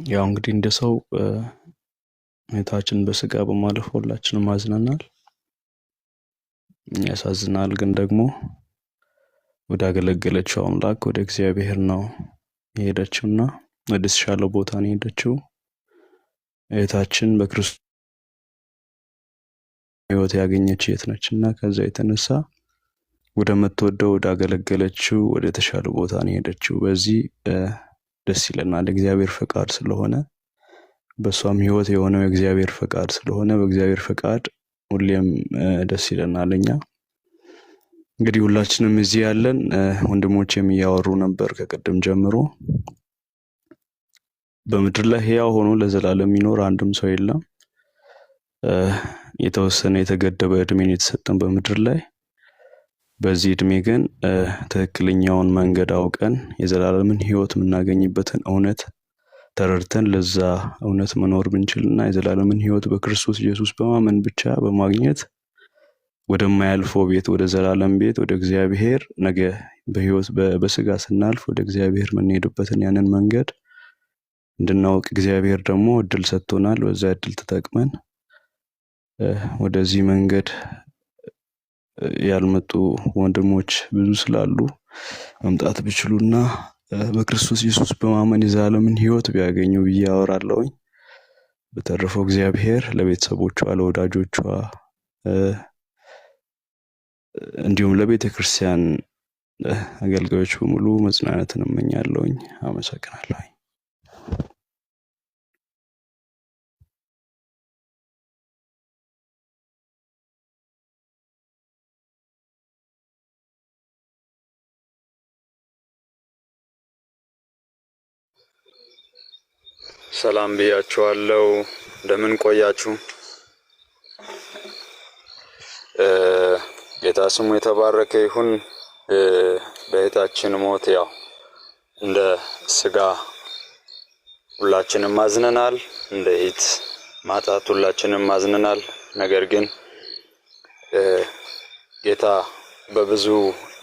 ያው እንግዲህ እንደ ሰው እህታችን በስጋ በማለፍ ሁላችንም አዝነናል። ያሳዝናል። ግን ደግሞ ወደ አገለገለችው አምላክ ወደ እግዚአብሔር ነው የሄደችውና ወደ ተሻለ ቦታ ነው የሄደችው። እህታችን በክርስቶስ ሕይወት ያገኘች የት ነችና ከዛ የተነሳ ወደ መተወደው ወደ አገለገለችው ወደ ተሻለ ቦታ ነው የሄደችው። በዚህ ደስ ይለናል። እግዚአብሔር ፈቃድ ስለሆነ በሷም ሕይወት የሆነው የእግዚአብሔር ፈቃድ ስለሆነ በእግዚአብሔር ፈቃድ ሁሌም ደስ ይለናል። እኛ እንግዲህ ሁላችንም እዚህ ያለን ወንድሞቼም እያወሩ ነበር ከቀደም ጀምሮ በምድር ላይ ሕያው ሆኖ ለዘላለም የሚኖር አንድም ሰው የለም። የተወሰነ የተገደበ እድሜን የተሰጠን በምድር ላይ። በዚህ እድሜ ግን ትክክለኛውን መንገድ አውቀን የዘላለምን ሕይወት የምናገኝበትን እውነት ተረድተን ለዛ እውነት መኖር ብንችልና የዘላለምን ሕይወት በክርስቶስ ኢየሱስ በማመን ብቻ በማግኘት ወደማያልፈው ቤት ወደ ዘላለም ቤት ወደ እግዚአብሔር ነገ በሕይወት በስጋ ስናልፍ ወደ እግዚአብሔር የምንሄድበትን ያንን መንገድ እንድናውቅ እግዚአብሔር ደግሞ እድል ሰጥቶናል። በዛ እድል ተጠቅመን ወደዚህ መንገድ ያልመጡ ወንድሞች ብዙ ስላሉ መምጣት ቢችሉና በክርስቶስ ኢየሱስ በማመን የዘላለምን ሕይወት ቢያገኙ ብዬ አወራለሁኝ። በተረፈው እግዚአብሔር ለቤተሰቦቿ፣ ለወዳጆቿ እንዲሁም ለቤተ ክርስቲያን አገልጋዮች በሙሉ መጽናናትን እመኛለሁኝ። አመሰግናለሁኝ። ሰላም ብያችኋለሁ። እንደምን ቆያችሁ? ጌታ ስሙ የተባረከ ይሁን። በእህታችን ሞት ያው እንደ ስጋ ሁላችንም ማዝነናል፣ እንደ እህት ማጣት ሁላችንም ማዝነናል። ነገር ግን ጌታ በብዙ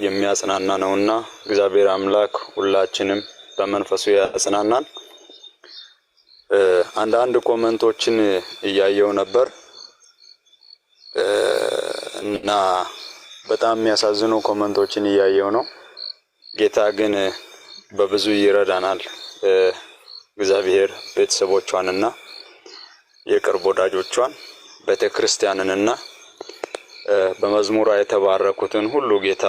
የሚያጽናና ነውና እግዚአብሔር አምላክ ሁላችንም በመንፈሱ ያጽናናል። አንዳንድ ኮሜንቶችን እያየው ነበር እና በጣም የሚያሳዝኑ ኮሜንቶችን እያየው ነው። ጌታ ግን በብዙ ይረዳናል። እግዚአብሔር ቤተሰቦቿንና የቅርብ ወዳጆቿን ቤተክርስቲያንንና በመዝሙሯ የተባረኩትን ሁሉ ጌታ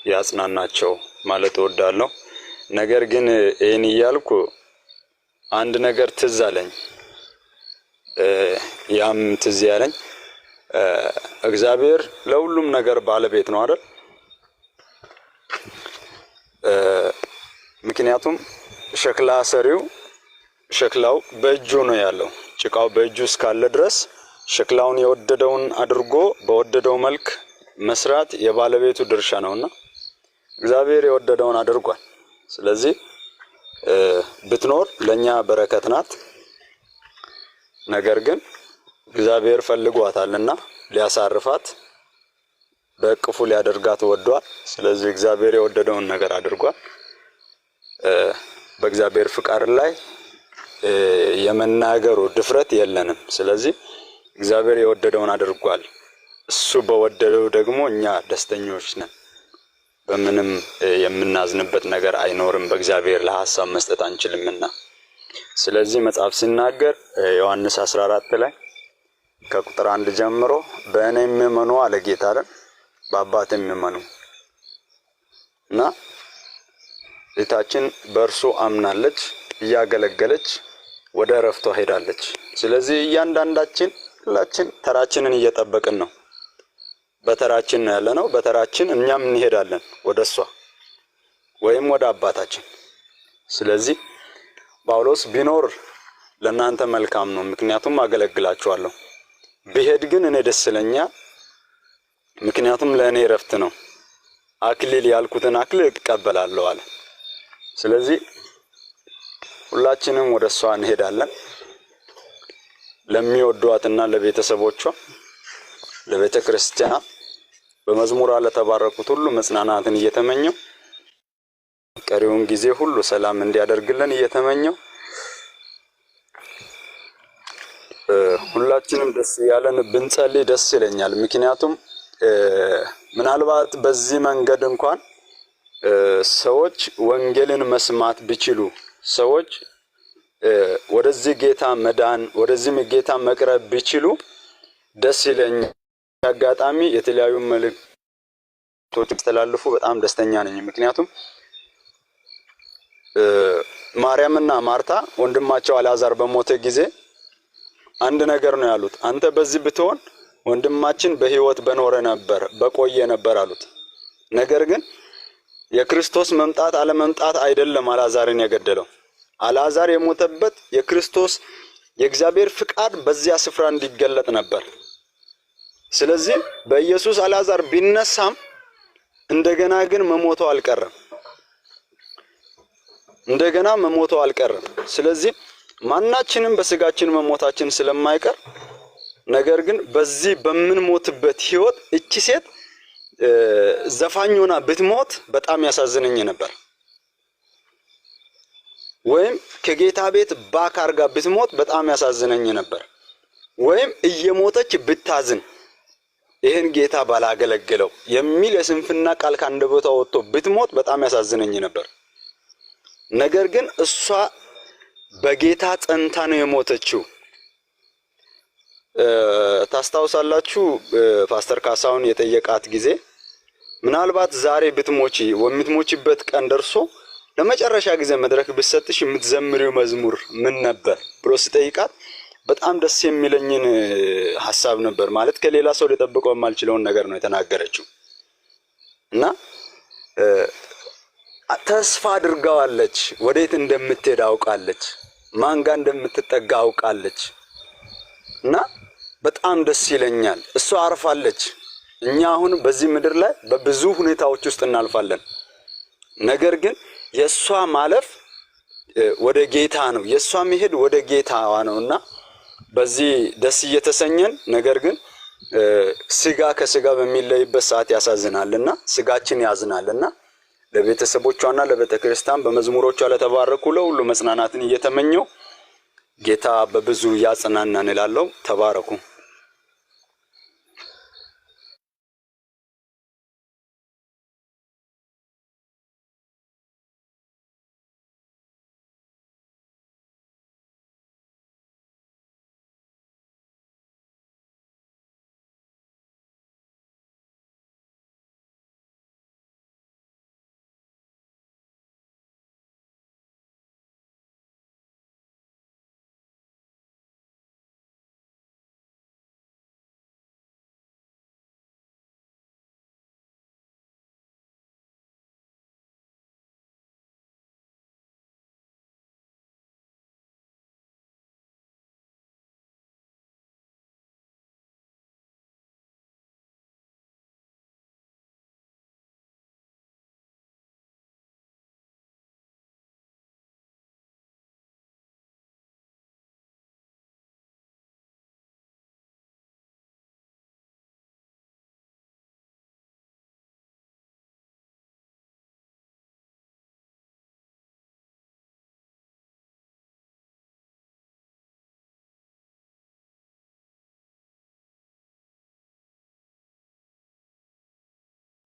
ያጽናናቸው ማለት እወዳለሁ። ነገር ግን ይህን እያልኩ አንድ ነገር ትዝ አለኝ። ያም ትዝ ያለኝ እግዚአብሔር ለሁሉም ነገር ባለቤት ነው አይደል? ምክንያቱም ሸክላ ሰሪው ሸክላው በእጁ ነው ያለው። ጭቃው በእጁ እስካለ ድረስ ሸክላውን የወደደውን አድርጎ በወደደው መልክ መስራት የባለቤቱ ድርሻ ነውና እግዚአብሔር የወደደውን አድርጓል። ስለዚህ ብትኖር ለኛ በረከት ናት። ነገር ግን እግዚአብሔር ፈልጓታልና ሊያሳርፋት በእቅፉ ሊያደርጋት ወዷል። ስለዚህ እግዚአብሔር የወደደውን ነገር አድርጓል። በእግዚአብሔር ፍቃድ ላይ የመናገሩ ድፍረት የለንም። ስለዚህ እግዚአብሔር የወደደውን አድርጓል። እሱ በወደደው ደግሞ እኛ ደስተኞች ነን። በምንም የምናዝንበት ነገር አይኖርም። በእግዚአብሔር ለሐሳብ መስጠት አንችልምና። ስለዚህ መጽሐፍ ሲናገር ዮሐንስ 14 ላይ ከቁጥር 1 ጀምሮ በእኔ የሚመኑ አለ ጌታ አይደል? በአባቴ የሚመኑ እና ጌታችን በእርሱ አምናለች፣ እያገለገለች ወደ እረፍቷ ሄዳለች። ስለዚህ እያንዳንዳችን ሁላችን ተራችንን እየጠበቅን ነው። በተራችን ነው ያለነው። በተራችን እኛም እንሄዳለን ወደሷ ወይም ወደ አባታችን። ስለዚህ ጳውሎስ ቢኖር ለእናንተ መልካም ነው፣ ምክንያቱም አገለግላችኋለሁ። ቢሄድ ግን እኔ ደስ ይለኛል፣ ምክንያቱም ለእኔ እረፍት ነው። አክሊል ያልኩትን አክሊል እቀበላለሁ አለ። ስለዚህ ሁላችንም ወደሷ እንሄዳለን። ለሚወዷትና ለቤተሰቦቿ፣ ለቤተ ክርስቲያን በመዝሙሯ ለተባረኩት ሁሉ መጽናናትን እየተመኘው ቀሪውን ጊዜ ሁሉ ሰላም እንዲያደርግልን እየተመኘው ሁላችንም ደስ ያለን ብንጸልይ ደስ ይለኛል። ምክንያቱም ምናልባት በዚህ መንገድ እንኳን ሰዎች ወንጌልን መስማት ቢችሉ፣ ሰዎች ወደዚህ ጌታ መዳን፣ ወደዚህ ጌታ መቅረብ ቢችሉ ደስ ይለኛል። አጋጣሚ የተለያዩ መልእክቶች ተላልፉ በጣም ደስተኛ ነኝ። ምክንያቱም ማርያምና ማርታ ወንድማቸው አልዓዛር በሞተ ጊዜ አንድ ነገር ነው ያሉት። አንተ በዚህ ብትሆን ወንድማችን በሕይወት በኖረ ነበር፣ በቆየ ነበር አሉት። ነገር ግን የክርስቶስ መምጣት አለመምጣት አይደለም አልዓዛርን የገደለው። አልዓዛር የሞተበት የክርስቶስ የእግዚአብሔር ፍቃድ በዚያ ስፍራ እንዲገለጥ ነበር። ስለዚህ በኢየሱስ አልዓዛር ቢነሳም እንደገና ግን መሞቱ አልቀረም። እንደገና መሞቱ አልቀረም። ስለዚህ ማናችንም በስጋችን መሞታችን ስለማይቀር፣ ነገር ግን በዚህ በምንሞትበት ህይወት እቺ ሴት ዘፋኞና ብትሞት በጣም ያሳዝነኝ ነበር። ወይም ከጌታ ቤት ባካርጋ ብትሞት በጣም ያሳዝነኝ ነበር። ወይም እየሞተች ብታዝን ይህን ጌታ ባላገለግለው የሚል የስንፍና ቃል ከአንደበቷ ወጥቶ ብትሞት በጣም ያሳዝነኝ ነበር። ነገር ግን እሷ በጌታ ጸንታ ነው የሞተችው። ታስታውሳላችሁ ፓስተር ካሳሁን የጠየቃት ጊዜ ምናልባት ዛሬ ብትሞቺ ወምትሞቺበት ቀን ደርሶ ለመጨረሻ ጊዜ መድረክ ብትሰጥሽ የምትዘምሪው መዝሙር ምን ነበር ብሎ ሲጠይቃት በጣም ደስ የሚለኝን ሐሳብ ነበር። ማለት ከሌላ ሰው ሊጠብቀው የማልችለውን ነገር ነው የተናገረችው እና ተስፋ አድርጋዋለች። ወዴት እንደምትሄድ አውቃለች። ማን ጋር እንደምትጠጋ አውቃለች። እና በጣም ደስ ይለኛል። እሷ አርፋለች። እኛ አሁን በዚህ ምድር ላይ በብዙ ሁኔታዎች ውስጥ እናልፋለን። ነገር ግን የሷ ማለፍ ወደ ጌታ ነው፣ የሷ መሄድ ወደ ጌታዋ ነውና በዚህ ደስ እየተሰኘን፣ ነገር ግን ስጋ ከስጋ በሚለይበት ሰዓት ያሳዝናልና ስጋችን ያዝናልና ለቤተሰቦቿና ለቤተክርስቲያን በመዝሙሮቿ ለተባረኩ ለሁሉ መጽናናትን እየተመኘው ጌታ በብዙ ያጽናናን እላለሁ። ተባረኩ።